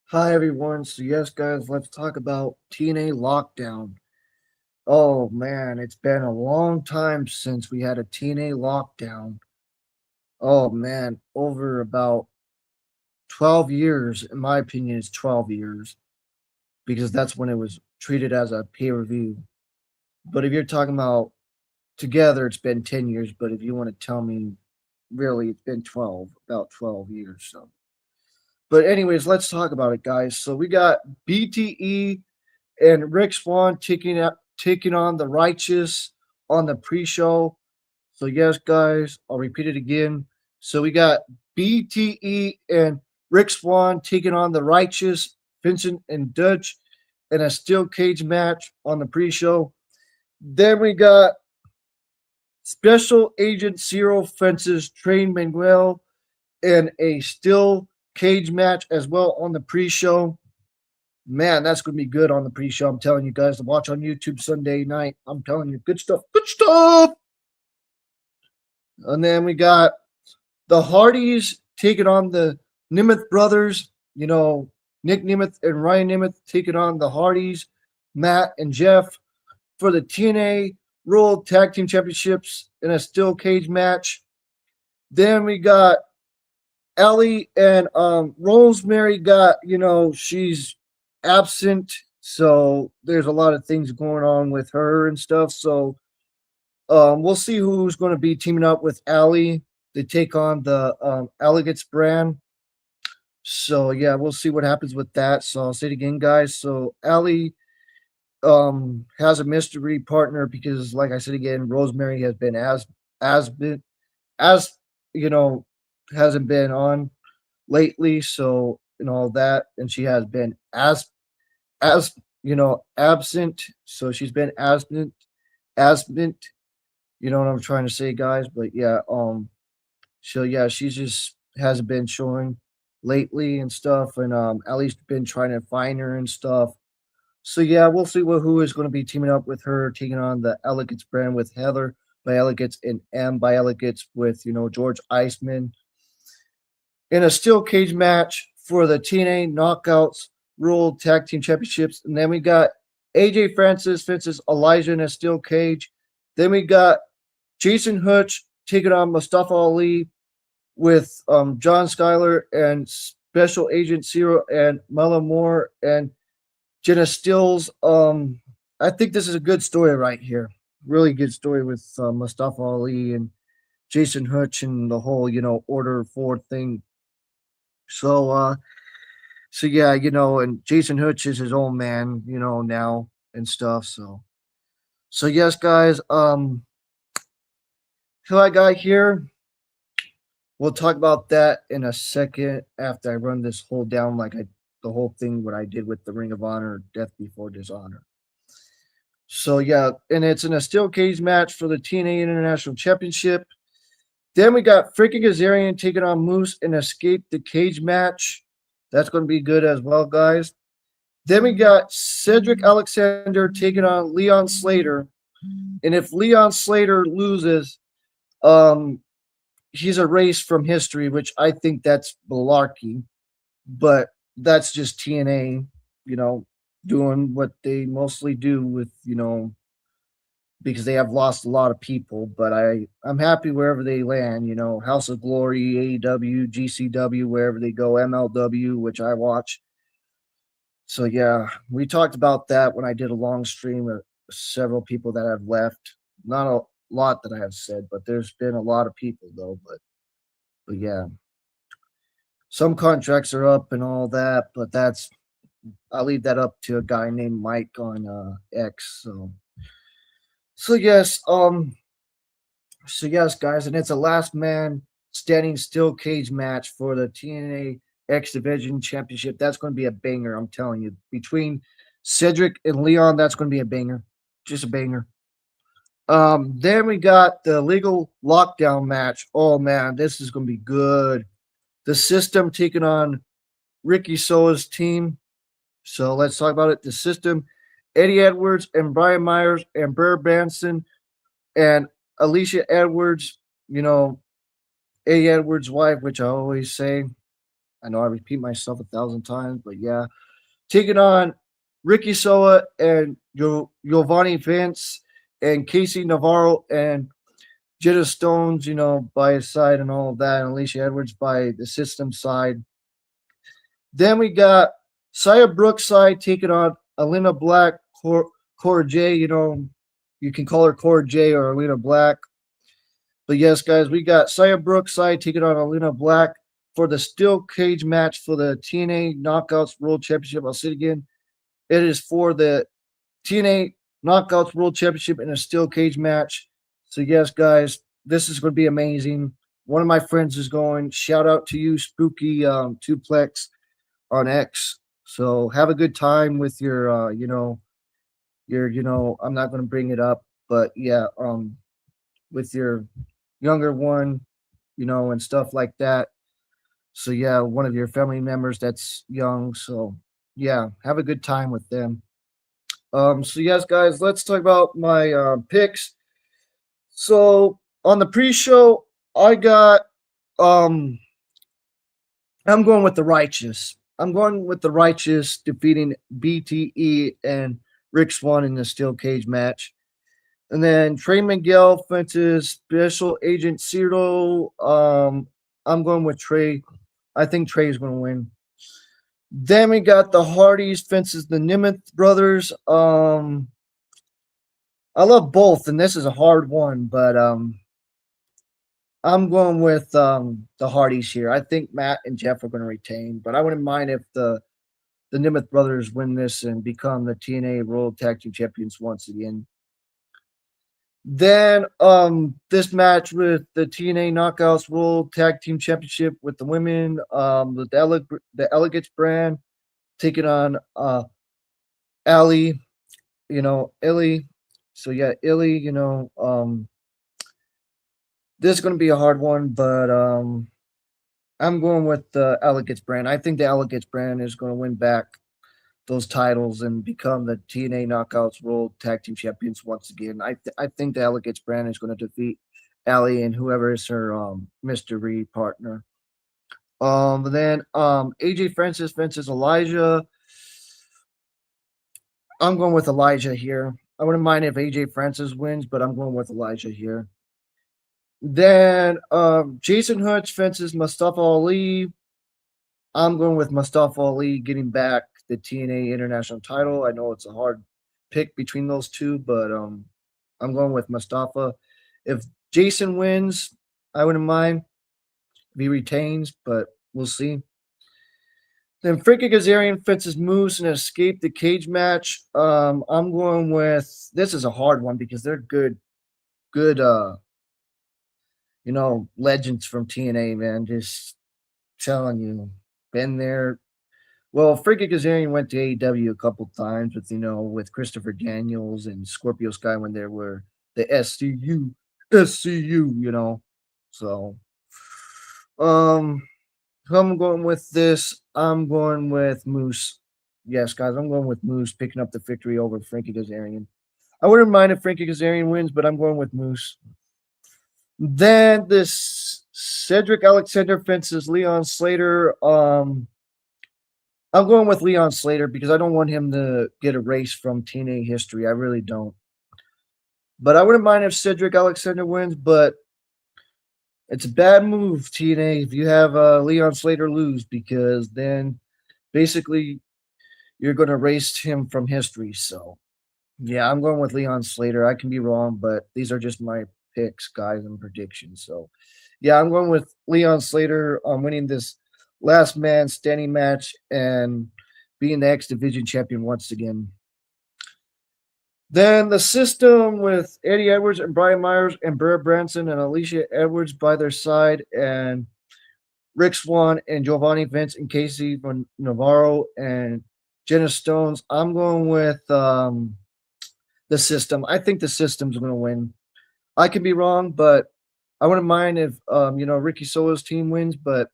Hi everyone. So yes, guys, let's talk about TNA Lockdown. Oh man, it's been a long time since we had a TNA Lockdown. Oh man, over about 12 years. In my opinion, it's 12 years because that's when it was treated as a pay-per-view. But if you're talking about together, it's been 10 years. But if you want to tell me, really, it's been 12, about 12 years. So, but anyways, let's talk about it, guys. So we got BTE and Rick Swan taking on the Righteous on the pre-show. So yes, guys, I'll repeat it again. So we got BTE and Rick Swan taking on the Righteous, Vincent and Dutch, in a steel cage match on the pre-show. Then we got Special Agent Zero Fences Train Manuel in a steel cage match as well on the pre-show. Man, that's going to be good on the pre-show. I'm telling you guys to watch on YouTube Sunday night. I'm telling you, good stuff. Good stuff. And then we got the Hardys taking on the Nemeth brothers. You know, Nick Nemeth and Ryan Nemeth taking on the Hardys, Matt and Jeff for the TNA World Tag Team Championships in a steel cage match. Then we got Ellie and Rosemary got, she's absent. So there's a lot of things going on with her and stuff. So we'll see who's going to be teaming up with Allie to take on the Alligates brand. So yeah, we'll see what happens with that. So I'll say it again, guys. So Allie has a mystery partner because, like I said again, Rosemary has been as you know hasn't been on lately. So and all that, and she has been as absent. So she's been absent. You know what I'm trying to say, guys. But yeah, so yeah, she just hasn't been showing lately and stuff, and at least been trying to find her and stuff. So yeah, we'll see who is going to be teaming up with her, taking on the Elegates brand with Heather by Elegates and M by Elegates with George Iceman in a steel cage match for the TNA Knockouts World Tag Team Championships. And then we got AJ Francis versus Elijah in a steel cage. Then we got Jason Hutch taking on Mustafa Ali with John Schuyler and Special Agent Zero and Mela Moore and Jenna Stills. I think this is a good story right here. Really good story with Mustafa Ali and Jason Hutch and the whole, Order 4 thing. So, so yeah, and Jason Hutch is his own man, now and stuff. So yes, guys. Who I got here? We'll talk about that in a second after I run this whole down, like the whole thing what I did with the Ring of Honor, Death Before Dishonor. So yeah, and it's in a steel cage match for the TNA International Championship. Then we got Frankie Kazarian taking on Moose in Escape the Cage match. That's going to be good as well, guys. Then we got Cedric Alexander taking on Leon Slater. And if Leon Slater loses, um, he's erased from history, which I think that's malarkey. But that's just TNA, you know, doing what they mostly do with, because they have lost a lot of people. But I'm happy wherever they land, House of Glory, AEW, GCW, wherever they go, MLW, which I watch. So yeah, we talked about that when I did a long stream of several people that have left. Not a lot that I have said, but there's been a lot of people though. But yeah, some contracts are up and all that, but I'll leave that up to a guy named Mike on X. So yes, guys, and it's a last man standing steel cage match for the TNA X Division Championship. That's going to be a banger, I'm telling you. Between Cedric and Leon, that's going to be a banger, just a banger. Then we got the legal lockdown match. Oh man, this is going to be good. The System taking on Ricky Soa's team. So let's talk about it. The System, Eddie Edwards and Brian Myers and Burr Branson and Alicia Edwards, Eddie Edwards' wife, which I always say. I know I repeat myself 1,000 times, but yeah, taking on Ricky Soa and Giovanni Vince and Casey Navarro and Jetta Stones, by his side and all of that, and Alicia Edwards by the system side. Then we got Saya Brookside taking on Alina Black, Cora J. You can call her Cora J or Alina Black. But yes, guys, we got Saya Brookside taking on Alina Black for the steel cage match for the TNA Knockouts World Championship. I'll say it again. It is for the TNA Knockouts World Championship in a steel cage match. So yes, guys, this is going to be amazing. One of my friends is going. Shout out to you, Spooky Tuplex on X. So have a good time with your, I'm not going to bring it up, but yeah, with your younger one, and stuff like that. So yeah, one of your family members that's young. So yeah, have a good time with them. So yes, guys, let's talk about my picks. So on the pre-show, I got um I'm going with the Righteous. I'm going with the Righteous defeating BTE and Rick Swan in the steel cage match. And then Trey Miguel fences Special Agent Ciro. I'm going with Trey. I think Trey is going to win. Then we got the Hardys fences the Nimeth brothers. I love both, and this is a hard one, but I'm going with the Hardys here. I think Matt and Jeff are going to retain, but I wouldn't mind if the Nimeth brothers win this and become the TNA World Tag Team Champions once again. Then this match with the TNA Knockouts World Tag Team Championship with the women, the Elegance brand taking on Ali, Illy. So yeah, Illy, this is going to be a hard one, but I'm going with the Elegance brand. I think the Elegance brand is going to win back those titles and become the TNA Knockouts World Tag Team Champions once again. I think the Elegance brand is going to defeat Ali and whoever is her mystery partner. Then AJ Francis fences Elijah. I'm going with Elijah here. I wouldn't mind if AJ Francis wins, but I'm going with Elijah here. Then Jason Hutch fences Mustafa Ali. I'm going with Mustafa Ali getting back the TNA International title. I know it's a hard pick between those two, but I'm going with Mustafa. If Jason wins, I wouldn't mind if he retains, but we'll see. Then Frankie Kazarian fences Moose and escape the cage match. I'm going with this is a hard one because they're good legends from TNA, man. Just telling you, been there. Well, Frankie Kazarian went to AEW a couple times with Christopher Daniels and Scorpio Sky when there were the SCU. So, who I'm going with this. I'm going with Moose. Yes, guys, I'm going with Moose picking up the victory over Frankie Kazarian. I wouldn't mind if Frankie Kazarian wins, but I'm going with Moose. Then this Cedric Alexander fences Leon Slater. I'm going with Leon Slater because I don't want him to get erased from TNA history. I really don't. But I wouldn't mind if Cedric Alexander wins, but it's a bad move, TNA, if you have Leon Slater lose because then basically you're going to erase him from history. So, yeah, I'm going with Leon Slater. I can be wrong, but these are just my picks, guys, and predictions. So, yeah, I'm going with Leon Slater on winning this last man standing match and being the X Division champion once again. Then the system with Eddie Edwards and Brian Myers and Barrett Branson and Alicia Edwards by their side and Rick Swan and Giovanni Vince and Casey Navarro and Jenna Stones. I'm going with the system. I think the system's going to win. I could be wrong, but I wouldn't mind if Ricky Solo's team wins, but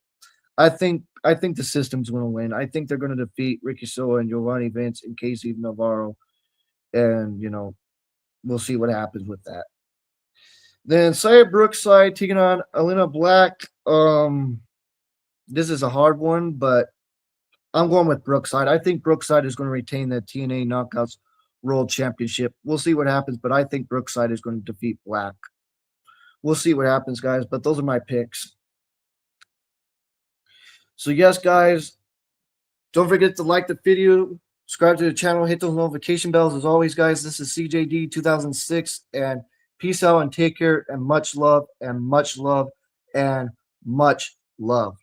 I think the system's going to win. I think they're going to defeat Ricky Solo and Giovanni Vince and Casey Navarro, and we'll see what happens with that. Then Saya Brookside taking on Alina Black. this is a hard one, but I'm going with Brookside. I think Brookside is going to retain the TNA Knockouts World Championship. We'll see what happens, but I think Brookside is going to defeat Black. We'll see what happens, guys, but those are my picks. So, yes, guys, don't forget to like the video, subscribe to the channel, hit those notification bells. As always, guys, this is CJD 2006, and peace out and take care, and much love, and much love, and much love.